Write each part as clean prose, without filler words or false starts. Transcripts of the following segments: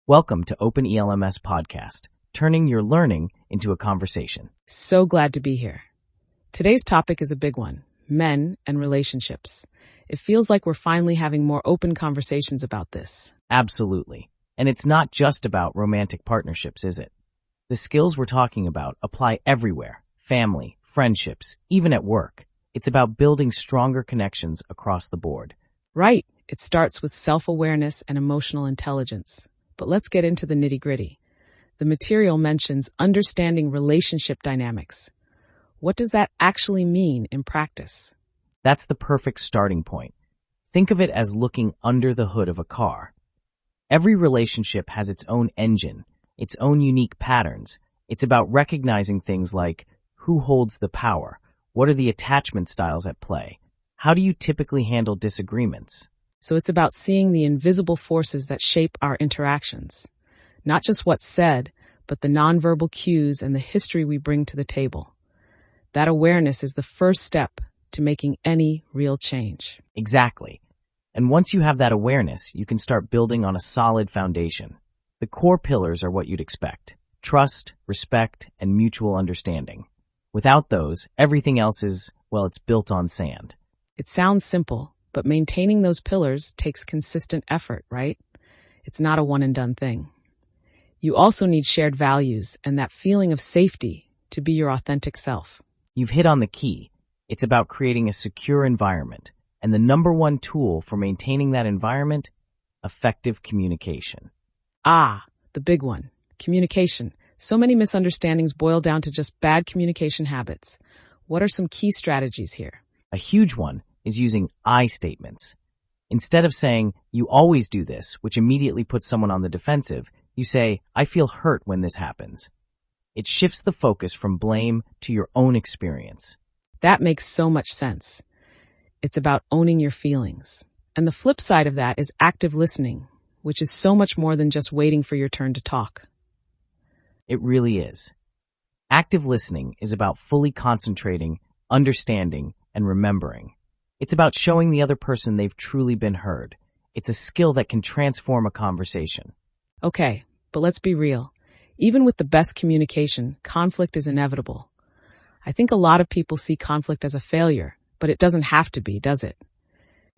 Welcome to Open ELMS Podcast, turning your learning into a conversation. So glad to be here. Today's topic is a big one, men and relationships. It feels like we're finally having more open conversations about this. Absolutely. And it's not just about romantic partnerships, is it? The skills we're talking about apply everywhere. Family, friendships, even at work. It's about building stronger connections across the board. Right. It starts with self-awareness and emotional intelligence. But let's get into the nitty-gritty. The material mentions understanding relationship dynamics. What does that actually mean in practice? That's the perfect starting point. Think of it as looking under the hood of a car. Every relationship has its own engine, its own unique patterns. It's about recognizing things like who holds the power, what are the attachment styles at play, how do you typically handle disagreements? So it's about seeing the invisible forces that shape our interactions. Not just what's said, but the nonverbal cues and the history we bring to the table. That awareness is the first step to making any real change. Exactly. And once you have that awareness, you can start building on a solid foundation. The core pillars are what you'd expect: trust, respect, and mutual understanding. Without those, everything else is, well, it's built on sand. It sounds simple, but maintaining those pillars takes consistent effort, right? It's not a one-and-done thing. You also need shared values and that feeling of safety to be your authentic self. You've hit on the key. It's about creating a secure environment. And the number one tool for maintaining that environment? Effective communication. The big one. Communication. So many misunderstandings boil down to just bad communication habits. What are some key strategies here? A huge one is using I statements. Instead of saying, "you always do this," which immediately puts someone on the defensive, you say, "I feel hurt when this happens." It shifts the focus from blame to your own experience. That makes so much sense. It's about owning your feelings. And the flip side of that is active listening, which is so much more than just waiting for your turn to talk. It really is. Active listening is about fully concentrating, understanding, and remembering. It's about showing the other person they've truly been heard. It's a skill that can transform a conversation. Okay, but let's be real. Even with the best communication, conflict is inevitable. I think a lot of people see conflict as a failure, but it doesn't have to be, does it?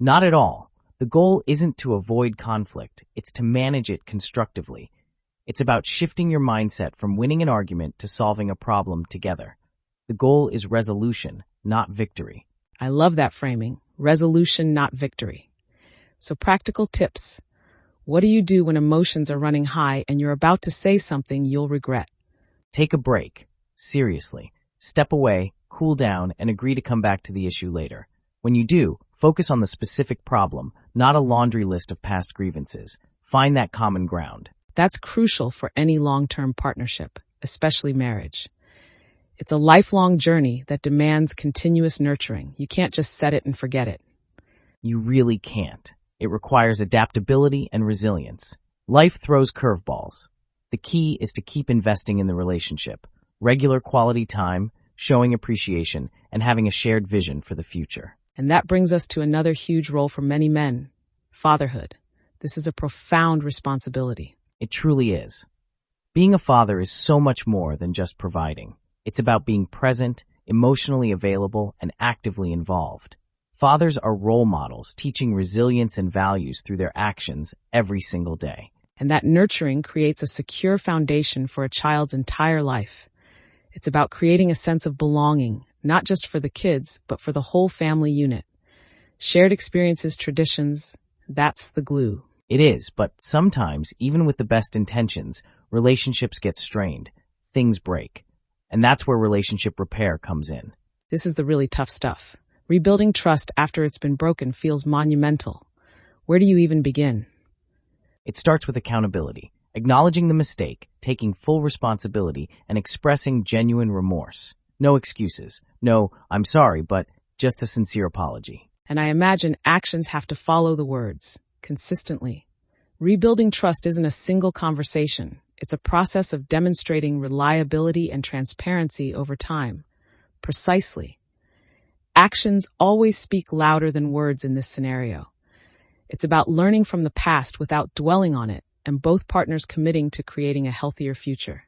Not at all. The goal isn't to avoid conflict. It's to manage it constructively. It's about shifting your mindset from winning an argument to solving a problem together. The goal is resolution, not victory. I love that framing. Resolution, not victory. So practical tips. What do you do when emotions are running high and you're about to say something you'll regret? Take a break. Seriously. Step away, cool down, and agree to come back to the issue later. When you do, focus on the specific problem, not a laundry list of past grievances. Find that common ground. That's crucial for any long-term partnership, especially marriage. It's a lifelong journey that demands continuous nurturing. You can't just set it and forget it. You really can't. It requires adaptability and resilience. Life throws curveballs. The key is to keep investing in the relationship. Regular quality time, showing appreciation, and having a shared vision for the future. And that brings us to another huge role for many men: fatherhood. This is a profound responsibility. It truly is. Being a father is so much more than just providing. It's about being present, emotionally available, and actively involved. Fathers are role models, teaching resilience and values through their actions every single day. And that nurturing creates a secure foundation for a child's entire life. It's about creating a sense of belonging, not just for the kids, but for the whole family unit. Shared experiences, traditions, that's the glue. It is, but sometimes, even with the best intentions, relationships get strained. Things break. And that's where relationship repair comes in. This is the really tough stuff. Rebuilding trust after it's been broken feels monumental. Where do you even begin? It starts with accountability, acknowledging the mistake, taking full responsibility, and expressing genuine remorse. No excuses. No, "I'm sorry," but just a sincere apology. And I imagine actions have to follow the words, consistently. Rebuilding trust isn't a single conversation. It's a process of demonstrating reliability and transparency over time. Precisely. Actions always speak louder than words in this scenario. It's about learning from the past without dwelling on it and both partners committing to creating a healthier future.